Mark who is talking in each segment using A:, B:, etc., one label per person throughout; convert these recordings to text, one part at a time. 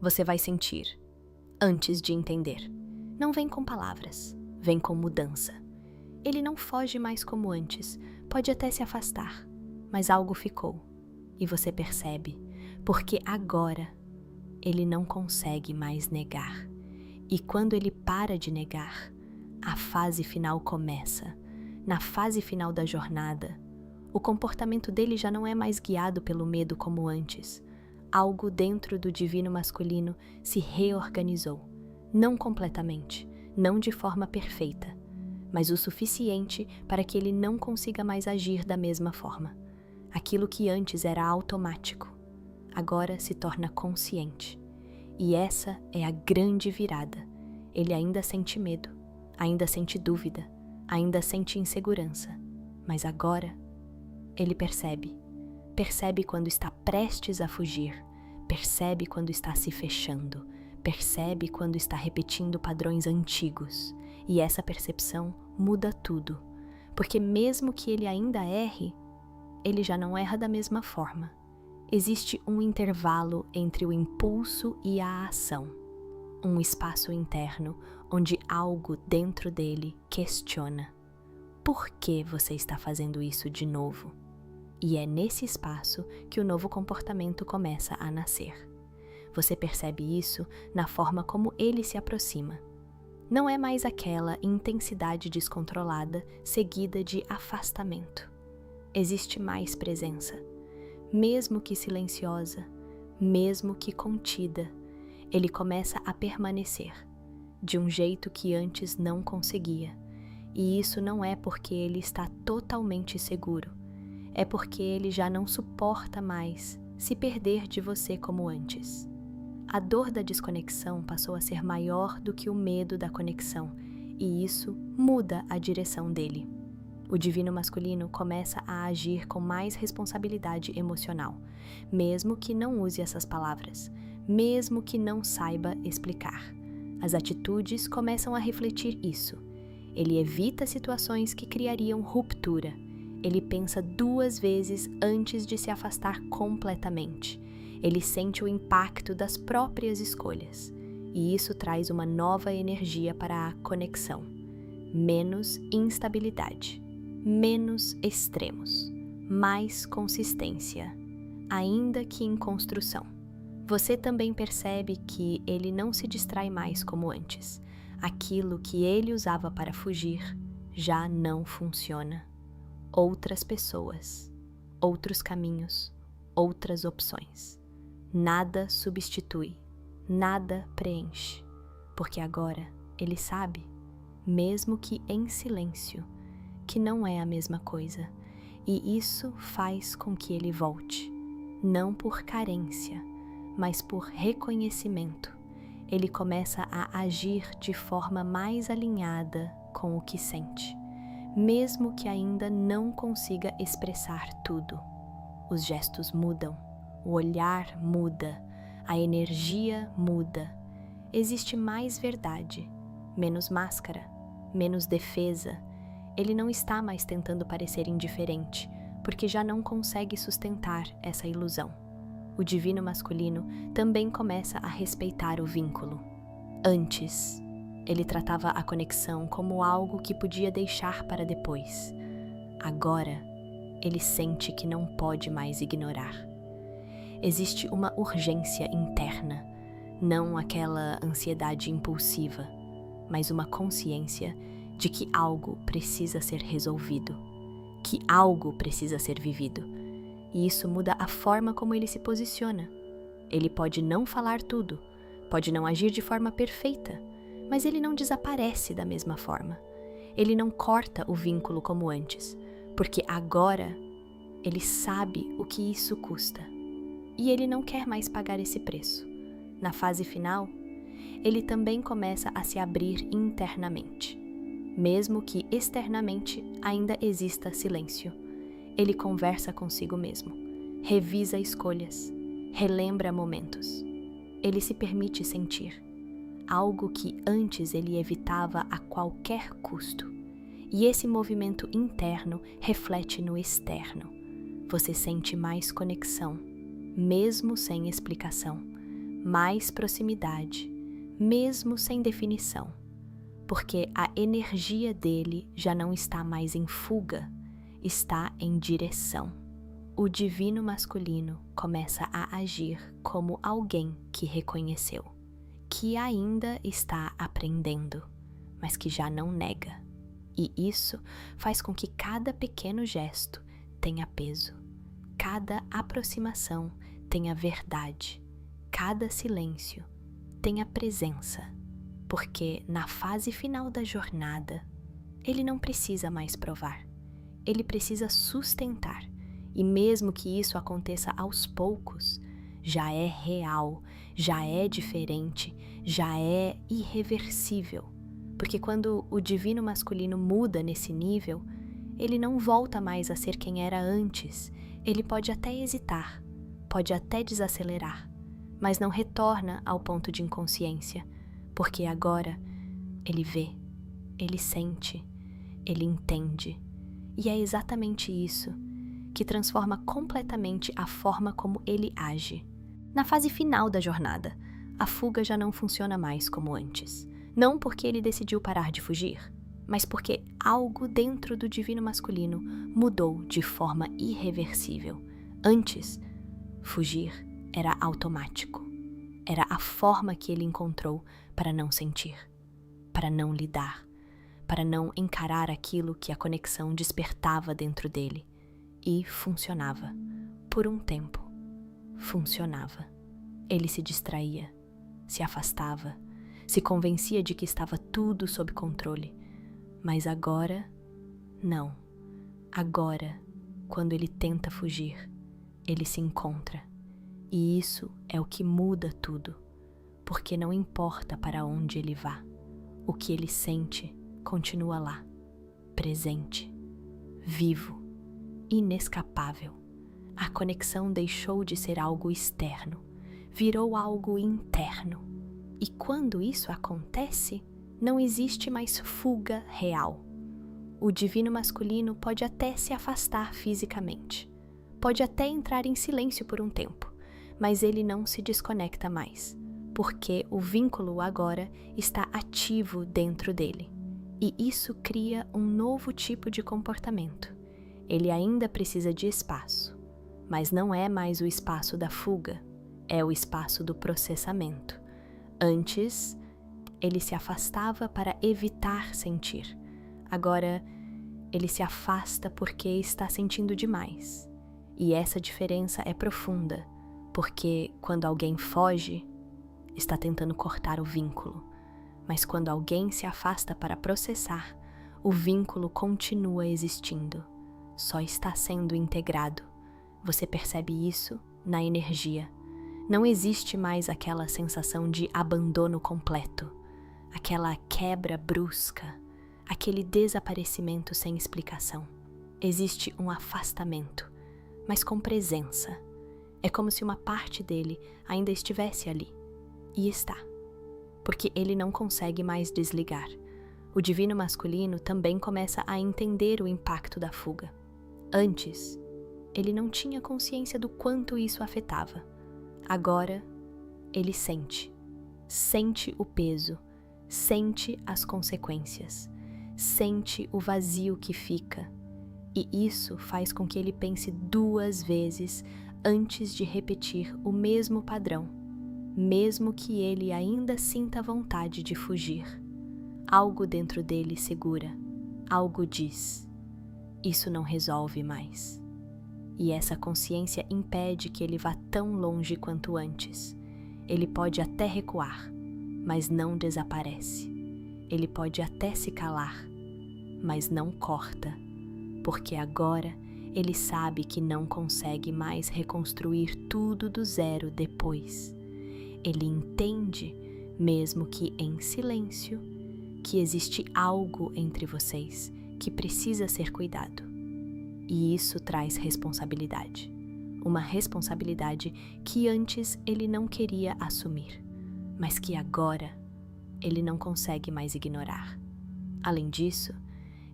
A: Você vai sentir, antes de entender. Não vem com palavras, vem com mudança. Ele não foge mais como antes, pode até se afastar, mas algo ficou. E você percebe, porque agora ele não consegue mais negar. E quando ele para de negar, a fase final começa. Na fase final da jornada, o comportamento dele já não é mais guiado pelo medo como antes. Algo dentro do divino masculino se reorganizou. Não completamente, não de forma perfeita, mas o suficiente para que ele não consiga mais agir da mesma forma. Aquilo que antes era automático, agora se torna consciente. E essa é a grande virada. Ele ainda sente medo, ainda sente dúvida, ainda sente insegurança, mas agora ele percebe. Percebe quando está prestes a fugir, percebe quando está se fechando, percebe quando está repetindo padrões antigos. E essa percepção muda tudo, porque mesmo que ele ainda erre, ele já não erra da mesma forma. Existe um intervalo entre o impulso e a ação, um espaço interno onde algo dentro dele questiona: por que você está fazendo isso de novo? E é nesse espaço que o novo comportamento começa a nascer. Você percebe isso na forma como ele se aproxima. Não é mais aquela intensidade descontrolada seguida de afastamento. Existe mais presença. Mesmo que silenciosa, mesmo que contida, ele começa a permanecer, de um jeito que antes não conseguia. E isso não é porque ele está totalmente seguro, é porque ele já não suporta mais se perder de você como antes. A dor da desconexão passou a ser maior do que o medo da conexão, e isso muda a direção dele. O divino masculino começa a agir com mais responsabilidade emocional, mesmo que não use essas palavras, mesmo que não saiba explicar. As atitudes começam a refletir isso. Ele evita situações que criariam ruptura. Ele pensa 2 vezes antes de se afastar completamente. Ele sente o impacto das próprias escolhas. E isso traz uma nova energia para a conexão. Menos instabilidade. Menos extremos, mais consistência, ainda que em construção. Você também percebe que ele não se distrai mais como antes. Aquilo que ele usava para fugir já não funciona. Outras pessoas, outros caminhos, outras opções. Nada substitui, nada preenche, porque agora ele sabe, mesmo que em silêncio, que não é a mesma coisa, e isso faz com que ele volte, não por carência, mas por reconhecimento. Ele começa a agir de forma mais alinhada com o que sente, mesmo que ainda não consiga expressar tudo. Os gestos mudam, o olhar muda, a energia muda. Existe mais verdade, menos máscara, menos defesa. Ele não está mais tentando parecer indiferente, porque já não consegue sustentar essa ilusão. O divino masculino também começa a respeitar o vínculo. Antes, ele tratava a conexão como algo que podia deixar para depois. Agora, ele sente que não pode mais ignorar. Existe uma urgência interna, não aquela ansiedade impulsiva, mas uma consciência de que algo precisa ser resolvido, que algo precisa ser vivido. E isso muda a forma como ele se posiciona. Ele pode não falar tudo, pode não agir de forma perfeita, mas ele não desaparece da mesma forma. Ele não corta o vínculo como antes, porque agora ele sabe o que isso custa. E ele não quer mais pagar esse preço. Na fase final, ele também começa a se abrir internamente. Mesmo que externamente ainda exista silêncio, ele conversa consigo mesmo, revisa escolhas, relembra momentos. Ele se permite sentir, algo que antes ele evitava a qualquer custo. E esse movimento interno reflete no externo. Você sente mais conexão, mesmo sem explicação, mais proximidade, mesmo sem definição, porque a energia dele já não está mais em fuga, está em direção. O divino masculino começa a agir como alguém que reconheceu, que ainda está aprendendo, mas que já não nega. E isso faz com que cada pequeno gesto tenha peso, cada aproximação tenha verdade, cada silêncio tenha presença, porque na fase final da jornada, ele não precisa mais provar, ele precisa sustentar, e mesmo que isso aconteça aos poucos, já é real, já é diferente, já é irreversível, porque quando o divino masculino muda nesse nível, ele não volta mais a ser quem era antes, ele pode até hesitar, pode até desacelerar, mas não retorna ao ponto de inconsciência, porque agora ele vê, ele sente, ele entende, e é exatamente isso que transforma completamente a forma como ele age. Na fase final da jornada, a fuga já não funciona mais como antes. Não porque ele decidiu parar de fugir, mas porque algo dentro do divino masculino mudou de forma irreversível. Antes, fugir era automático. Era a forma que ele encontrou para não sentir, para não lidar, para não encarar aquilo que a conexão despertava dentro dele. E funcionava. Por um tempo, funcionava. Ele se distraía, se afastava, se convencia de que estava tudo sob controle. Mas agora, não. Agora, quando ele tenta fugir, ele se encontra. E isso é o que muda tudo, porque não importa para onde ele vá, o que ele sente continua lá, presente, vivo, inescapável. A conexão deixou de ser algo externo, virou algo interno. E quando isso acontece, não existe mais fuga real. O divino masculino pode até se afastar fisicamente, pode até entrar em silêncio por um tempo, mas ele não se desconecta mais, porque o vínculo agora está ativo dentro dele. E isso cria um novo tipo de comportamento. Ele ainda precisa de espaço, mas não é mais o espaço da fuga, é o espaço do processamento. Antes, ele se afastava para evitar sentir. Agora, ele se afasta porque está sentindo demais. E essa diferença é profunda, porque quando alguém foge, está tentando cortar o vínculo. Mas quando alguém se afasta para processar, o vínculo continua existindo. Só está sendo integrado. Você percebe isso na energia. Não existe mais aquela sensação de abandono completo, aquela quebra brusca, aquele desaparecimento sem explicação. Existe um afastamento, mas com presença. É como se uma parte dele ainda estivesse ali. E está. Porque ele não consegue mais desligar. O divino masculino também começa a entender o impacto da fuga. Antes, ele não tinha consciência do quanto isso afetava. Agora, ele sente. Sente o peso, sente as consequências, sente o vazio que fica. E isso faz com que ele pense 2 vezes antes de repetir o mesmo padrão, mesmo que ele ainda sinta vontade de fugir. Algo dentro dele segura, algo diz: isso não resolve mais. E essa consciência impede que ele vá tão longe quanto antes. Ele pode até recuar, mas não desaparece. Ele pode até se calar, mas não corta, porque agora ele sabe que não consegue mais reconstruir tudo do zero depois. Ele entende, mesmo que em silêncio, que existe algo entre vocês que precisa ser cuidado. E isso traz responsabilidade. Uma responsabilidade que antes ele não queria assumir, mas que agora ele não consegue mais ignorar. Além disso,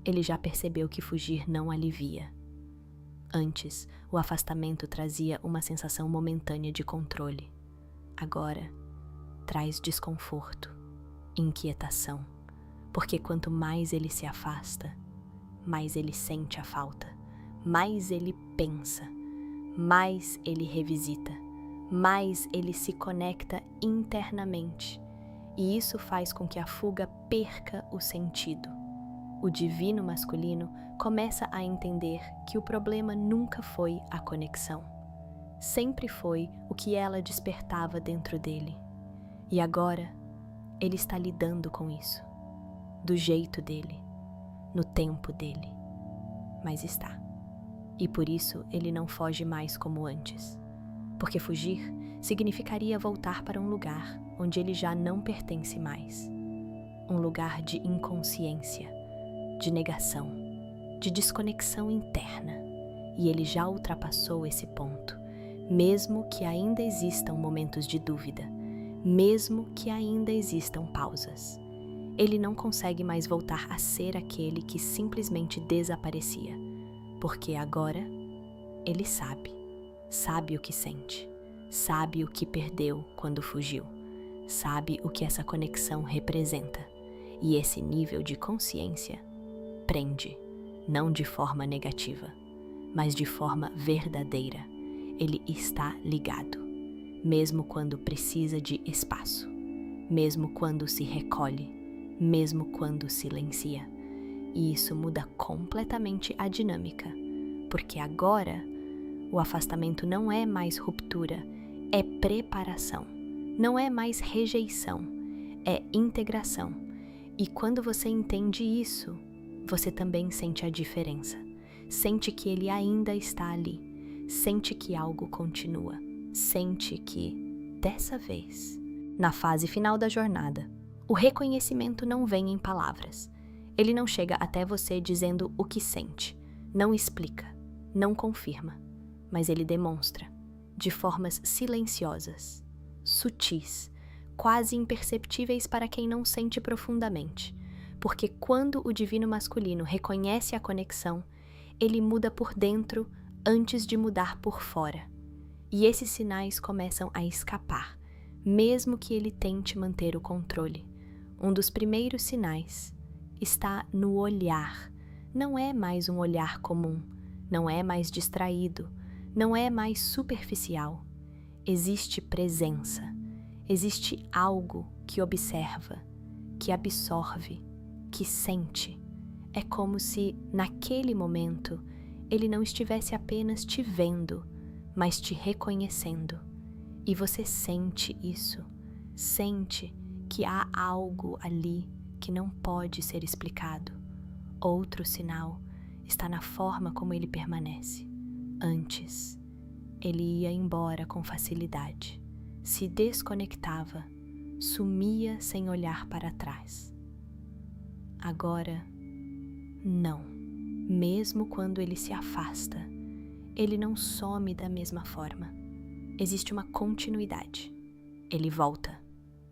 A: ele já percebeu que fugir não alivia. Antes, o afastamento trazia uma sensação momentânea de controle. Agora, traz desconforto, inquietação, porque quanto mais ele se afasta, mais ele sente a falta, mais ele pensa, mais ele revisita, mais ele se conecta internamente, e isso faz com que a fuga perca o sentido. O divino masculino começa a entender que o problema nunca foi a conexão. Sempre foi o que ela despertava dentro dele. E agora, ele está lidando com isso. Do jeito dele, no tempo dele. Mas está. E por isso ele não foge mais como antes. Porque fugir significaria voltar para um lugar onde ele já não pertence mais. Um lugar de inconsciência, de negação, de desconexão interna. E ele já ultrapassou esse ponto, mesmo que ainda existam momentos de dúvida, mesmo que ainda existam pausas. Ele não consegue mais voltar a ser aquele que simplesmente desaparecia, porque agora ele sabe o que sente, sabe o que perdeu quando fugiu, sabe o que essa conexão representa, e esse nível de consciência prende, não de forma negativa, mas de forma verdadeira. Ele está ligado, mesmo quando precisa de espaço, mesmo quando se recolhe, mesmo quando silencia. E isso muda completamente a dinâmica, porque agora o afastamento não é mais ruptura, é preparação. Não é mais rejeição, é integração. E quando você entende isso, você também sente a diferença. Sente que ele ainda está ali. Sente que algo continua. Sente que, dessa vez, na fase final da jornada, o reconhecimento não vem em palavras. Ele não chega até você dizendo o que sente, não explica, não confirma, mas ele demonstra, de formas silenciosas, sutis, quase imperceptíveis para quem não sente profundamente, porque quando o divino masculino reconhece a conexão, ele muda por dentro antes de mudar por fora. E esses sinais começam a escapar, mesmo que ele tente manter o controle. Um dos primeiros sinais está no olhar. Não é mais um olhar comum, não é mais distraído, não é mais superficial. Existe presença, existe algo que observa, que absorve, que sente. É como se, naquele momento, ele não estivesse apenas te vendo, mas te reconhecendo. E você sente isso, sente que há algo ali que não pode ser explicado. Outro sinal está na forma como ele permanece. Antes, ele ia embora com facilidade, se desconectava, sumia sem olhar para trás. Agora, não. Mesmo quando ele se afasta, ele não some da mesma forma. Existe uma continuidade. Ele volta.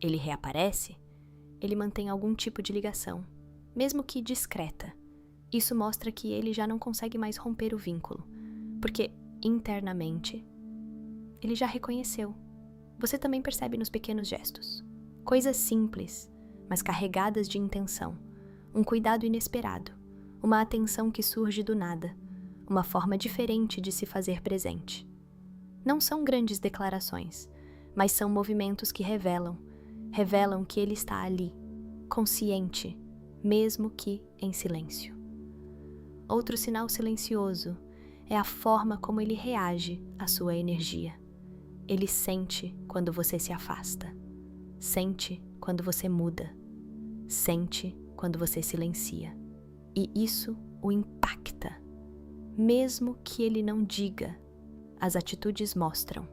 A: Ele reaparece, ele mantém algum tipo de ligação, mesmo que discreta. Isso mostra que ele já não consegue mais romper o vínculo, porque, internamente, ele já reconheceu. Você também percebe nos pequenos gestos. Coisas simples, mas carregadas de intenção. Um cuidado inesperado, uma atenção que surge do nada, uma forma diferente de se fazer presente. Não são grandes declarações, mas são movimentos que revelam que ele está ali, consciente, mesmo que em silêncio. Outro sinal silencioso é a forma como ele reage à sua energia. Ele sente quando você se afasta, sente quando você muda, sente quando você silencia. E isso o impacta, mesmo que ele não diga. As atitudes mostram.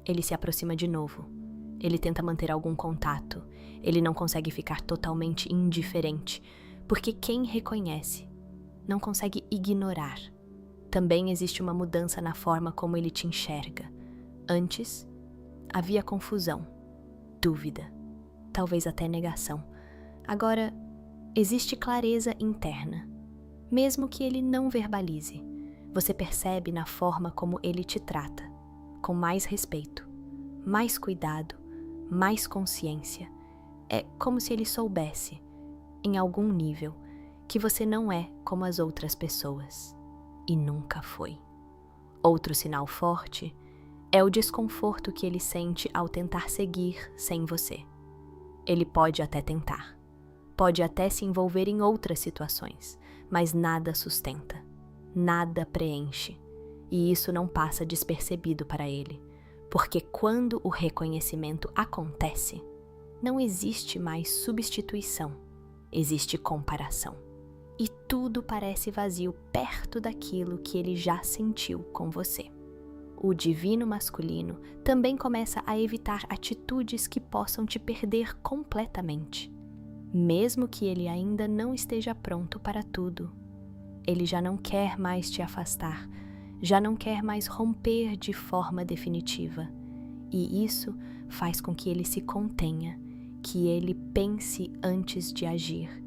A: Ele se aproxima de novo. Ele tenta manter algum contato. Ele não consegue ficar totalmente indiferente, porque quem reconhece não consegue ignorar. Também existe uma mudança na forma como ele te enxerga. Antes, havia confusão, dúvida, talvez até negação. Agora, existe clareza interna. Mesmo que ele não verbalize, você percebe na forma como ele te trata, com mais respeito, mais cuidado, mais consciência. É como se ele soubesse, em algum nível, que você não é como as outras pessoas. E nunca foi. Outro sinal forte é o desconforto que ele sente ao tentar seguir sem você. Ele pode até tentar. Pode até se envolver em outras situações, mas nada sustenta. Nada preenche. E isso não passa despercebido para ele. Porque quando o reconhecimento acontece, não existe mais substituição, existe comparação. E tudo parece vazio perto daquilo que ele já sentiu com você. O divino masculino também começa a evitar atitudes que possam te perder completamente. Mesmo que ele ainda não esteja pronto para tudo. Ele já não quer mais te afastar, já não quer mais romper de forma definitiva. E isso faz com que ele se contenha, que ele pense antes de agir,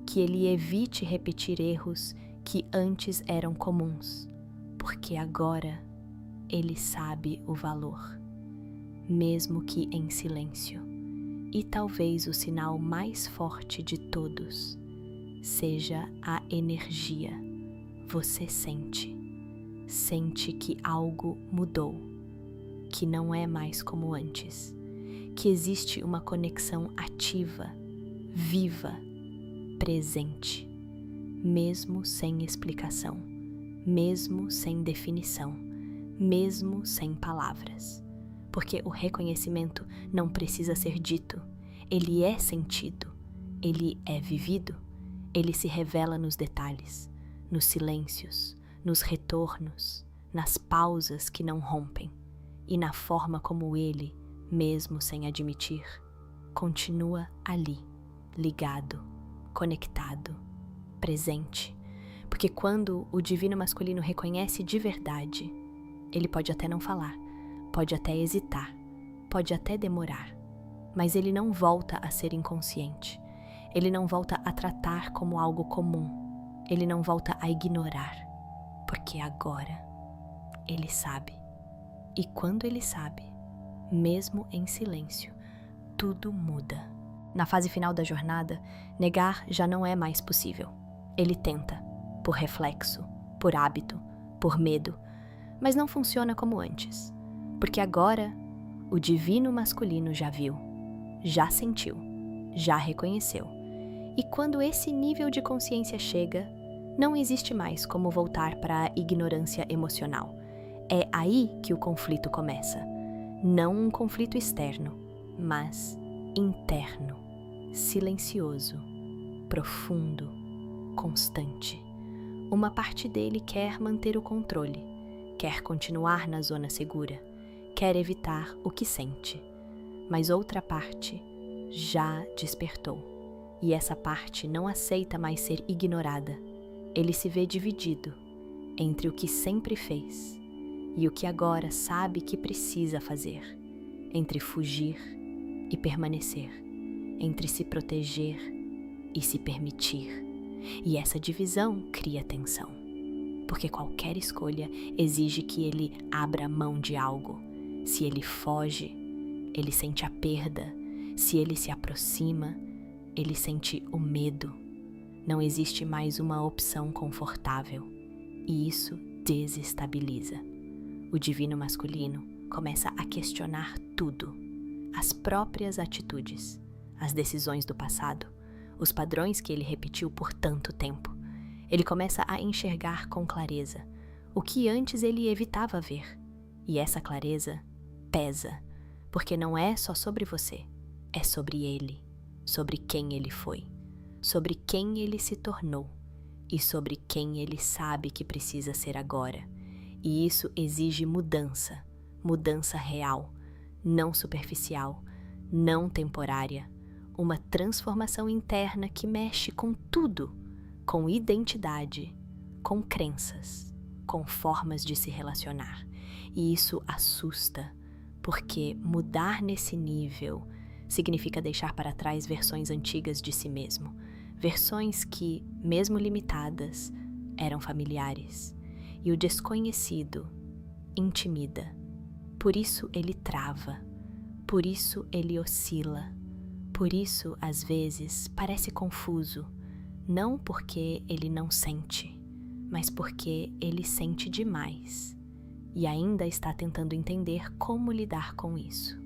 A: que ele evite repetir erros que antes eram comuns, porque agora ele sabe o valor, mesmo que em silêncio. E talvez o sinal mais forte de todos seja a energia. Você sente que algo mudou, que não é mais como antes, que existe uma conexão ativa, viva, presente, mesmo sem explicação, mesmo sem definição, mesmo sem palavras. Porque o reconhecimento não precisa ser dito, ele é sentido, ele é vivido, ele se revela nos detalhes, nos silêncios, nos retornos, nas pausas que não rompem e na forma como ele, mesmo sem admitir, continua ali, ligado, conectado, presente. Porque quando o divino masculino reconhece de verdade, ele pode até não falar, pode até hesitar, pode até demorar, mas ele não volta a ser inconsciente, ele não volta a tratar como algo comum, ele não volta a ignorar, porque agora ele sabe. E quando ele sabe, mesmo em silêncio, tudo muda. Na fase final da jornada, negar já não é mais possível. Ele tenta, por reflexo, por hábito, por medo, mas não funciona como antes. Porque agora, o divino masculino já viu, já sentiu, já reconheceu. E quando esse nível de consciência chega, não existe mais como voltar para a ignorância emocional. É aí que o conflito começa. Não um conflito externo, mas interno, silencioso, profundo, constante. Uma parte dele quer manter o controle, quer continuar na zona segura, quer evitar o que sente. Mas outra parte já despertou. E essa parte não aceita mais ser ignorada. Ele se vê dividido entre o que sempre fez e o que agora sabe que precisa fazer, entre fugir e permanecer, entre se proteger e se permitir. E essa divisão cria tensão, porque qualquer escolha exige que ele abra mão de algo. Se ele foge, ele sente a perda. Se ele se aproxima, ele sente o medo. Não existe mais uma opção confortável, e isso desestabiliza. O divino masculino começa a questionar tudo, as próprias atitudes, as decisões do passado, os padrões que ele repetiu por tanto tempo. Ele começa a enxergar com clareza o que antes ele evitava ver, e essa clareza pesa, porque não é só sobre você, é sobre ele, sobre quem ele foi, sobre quem ele se tornou e sobre quem ele sabe que precisa ser agora. E isso exige mudança, mudança real, não superficial, não temporária, uma transformação interna que mexe com tudo, com identidade, com crenças, com formas de se relacionar. E isso assusta, porque mudar nesse nível significa deixar para trás versões antigas de si mesmo, versões que, mesmo limitadas, eram familiares. E o desconhecido intimida. Por isso ele trava, Por isso ele oscila. Por isso, às vezes, parece confuso. Não porque ele não sente, mas porque ele sente demais e ainda está tentando entender como lidar com isso.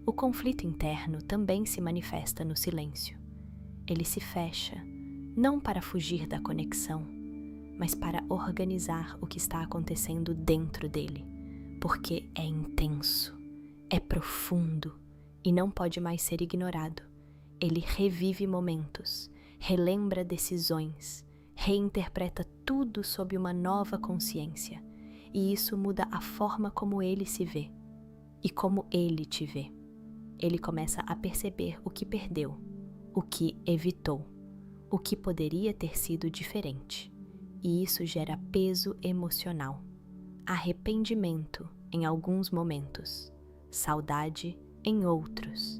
A: O conflito interno também se manifesta no silêncio. Ele se fecha, não para fugir da conexão, mas para organizar o que está acontecendo dentro dele, porque é intenso, é profundo e não pode mais ser ignorado. Ele revive momentos, relembra decisões, reinterpreta tudo sob uma nova consciência, e isso muda a forma como ele se vê e como ele te vê. Ele começa a perceber o que perdeu, o que evitou, o que poderia ter sido diferente, e isso gera peso emocional, arrependimento em alguns momentos, saudade em outros,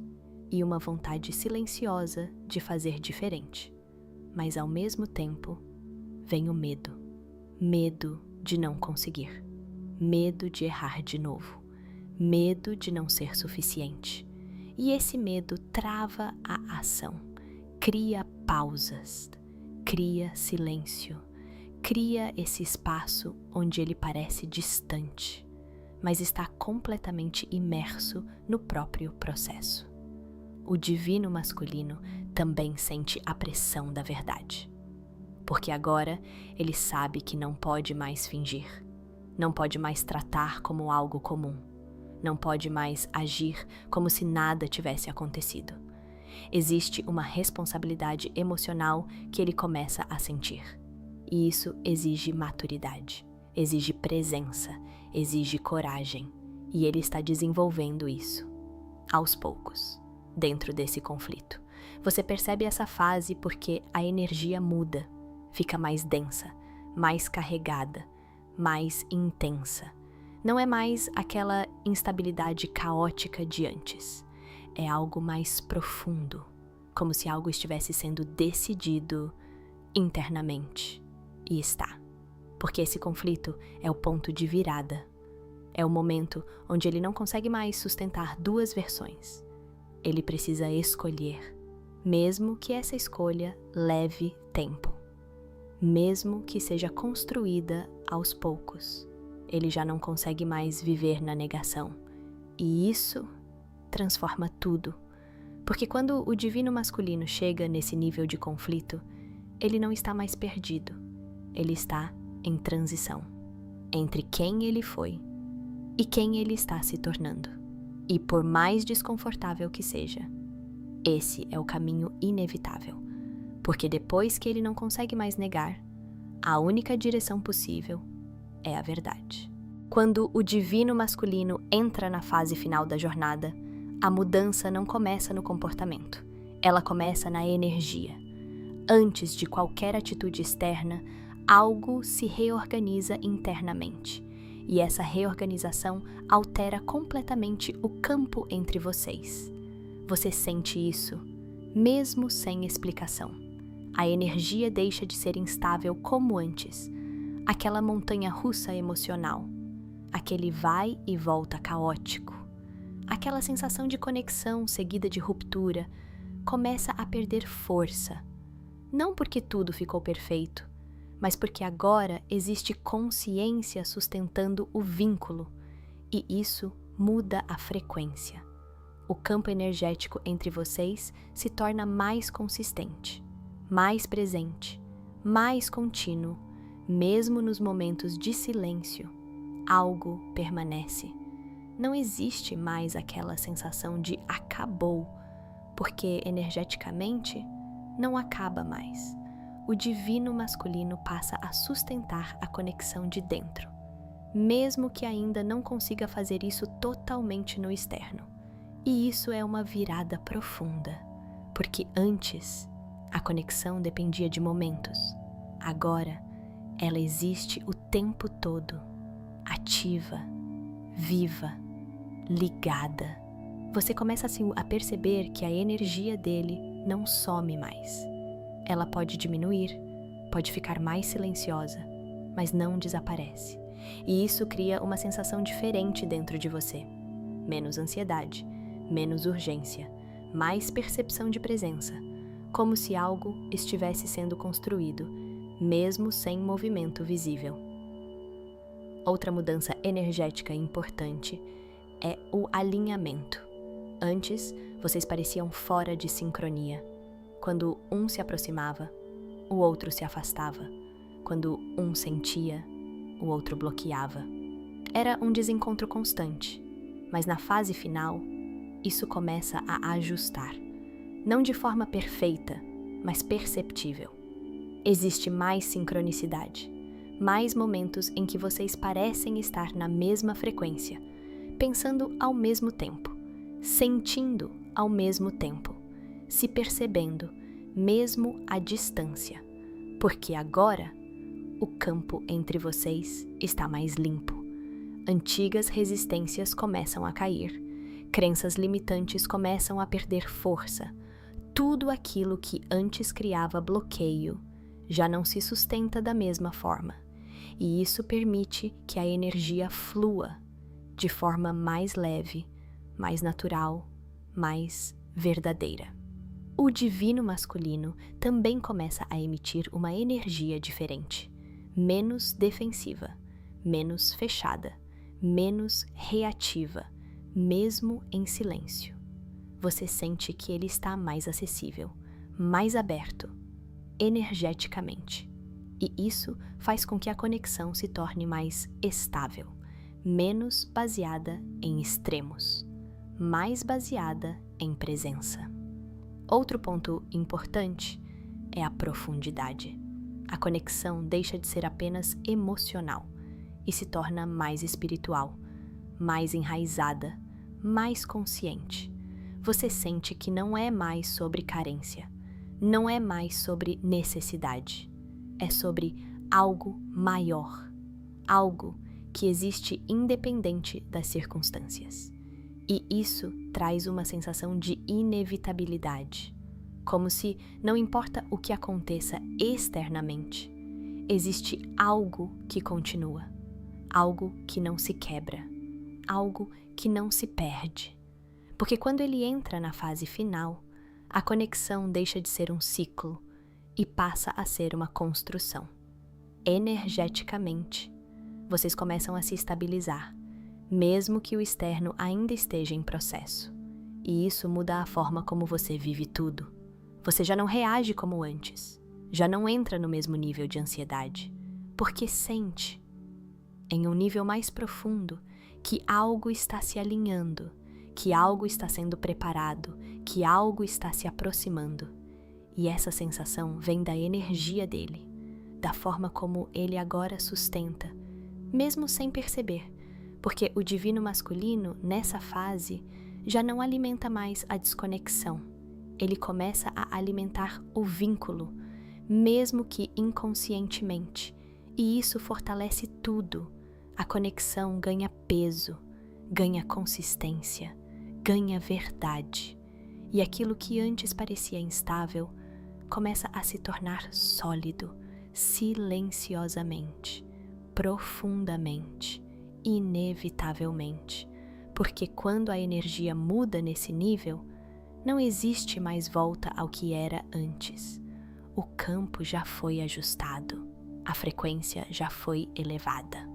A: e uma vontade silenciosa de fazer diferente. Mas ao mesmo tempo, vem o medo. Medo de não conseguir. Medo de errar de novo. Medo de não ser suficiente. E esse medo trava a ação. Cria pausas. Cria silêncio. Cria esse espaço onde ele parece distante, mas está completamente imerso no próprio processo. O divino masculino também sente a pressão da verdade, porque agora ele sabe que não pode mais fingir, não pode mais tratar como algo comum, não pode mais agir como se nada tivesse acontecido. Existe uma responsabilidade emocional que ele começa a sentir, e isso exige maturidade, exige presença, exige coragem, e ele está desenvolvendo isso, aos poucos, dentro desse conflito. Você percebe essa fase porque a energia muda, fica mais densa, mais carregada, mais intensa. Não é mais aquela instabilidade caótica de antes. É algo mais profundo, como se algo estivesse sendo decidido internamente. E está. Porque esse conflito é o ponto de virada. É o momento onde ele não consegue mais sustentar duas versões. Ele precisa escolher, mesmo que essa escolha leve tempo. Mesmo que seja construída aos poucos. Ele já não consegue mais viver na negação. E isso transforma tudo. Porque quando o divino masculino chega nesse nível de conflito, ele não está mais perdido. Ele está em transição entre quem ele foi e quem ele está se tornando. E por mais desconfortável que seja, esse é o caminho inevitável. Porque depois que ele não consegue mais negar, a única direção possível é a verdade. Quando o divino masculino entra na fase final da jornada, a mudança não começa no comportamento, ela começa na energia. Antes de qualquer atitude externa, algo se reorganiza internamente. E essa reorganização altera completamente o campo entre vocês. Você sente isso, mesmo sem explicação. A energia deixa de ser instável como antes. Aquela montanha-russa emocional. Aquele vai e volta caótico. Aquela sensação de conexão seguida de ruptura começa a perder força. Não porque tudo ficou perfeito, mas porque agora existe consciência sustentando o vínculo, e isso muda a frequência. O campo energético entre vocês se torna mais consistente, mais presente, mais contínuo, mesmo nos momentos de silêncio, algo permanece. Não existe mais aquela sensação de acabou, porque energeticamente não acaba mais. O divino masculino passa a sustentar a conexão de dentro, mesmo que ainda não consiga fazer isso totalmente no externo. E isso é uma virada profunda, porque antes a conexão dependia de momentos. Agora ela existe o tempo todo, ativa, viva, ligada. Você começa assim a perceber que a energia dele não some mais. Ela pode diminuir, pode ficar mais silenciosa, mas não desaparece. E isso cria uma sensação diferente dentro de você. Menos ansiedade, menos urgência, mais percepção de presença, como se algo estivesse sendo construído, mesmo sem movimento visível. Outra mudança energética importante é o alinhamento. Antes, vocês pareciam fora de sincronia. Quando um se aproximava, o outro se afastava. Quando um sentia, o outro bloqueava. Era um desencontro constante, mas na fase final, isso começa a ajustar. Não de forma perfeita, mas perceptível. Existe mais sincronicidade, mais momentos em que vocês parecem estar na mesma frequência, pensando ao mesmo tempo, sentindo ao mesmo tempo, se percebendo, mesmo à distância, porque agora o campo entre vocês está mais limpo. Antigas resistências começam a cair, crenças limitantes começam a perder força. Tudo aquilo que antes criava bloqueio já não se sustenta da mesma forma, e isso permite que a energia flua de forma mais leve, mais natural, mais verdadeira. O divino masculino também começa a emitir uma energia diferente, menos defensiva, menos fechada, menos reativa, mesmo em silêncio. Você sente que ele está mais acessível, mais aberto, energeticamente. E isso faz com que a conexão se torne mais estável, menos baseada em extremos, mais baseada em presença. Outro ponto importante é a profundidade. A conexão deixa de ser apenas emocional e se torna mais espiritual, mais enraizada, mais consciente. Você sente que não é mais sobre carência, não é mais sobre necessidade, é sobre algo maior, algo que existe independente das circunstâncias. E isso traz uma sensação de inevitabilidade, como se não importa o que aconteça externamente, existe algo que continua, algo que não se quebra, algo que não se perde. Porque quando ele entra na fase final, a conexão deixa de ser um ciclo e passa a ser uma construção. Energeticamente, vocês começam a se estabilizar, mesmo que o externo ainda esteja em processo. E isso muda a forma como você vive tudo. Você já não reage como antes, já não entra no mesmo nível de ansiedade, porque sente, em um nível mais profundo, que algo está se alinhando, que algo está sendo preparado, que algo está se aproximando. E essa sensação vem da energia dele, da forma como ele agora sustenta, mesmo sem perceber, porque o divino masculino, nessa fase, já não alimenta mais a desconexão. Ele começa a alimentar o vínculo, mesmo que inconscientemente, e isso fortalece tudo. A conexão ganha peso, ganha consistência, ganha verdade, e aquilo que antes parecia instável começa a se tornar sólido, silenciosamente, profundamente, inevitavelmente, porque quando a energia muda nesse nível, não existe mais volta ao que era antes. O campo já foi ajustado, a frequência já foi elevada.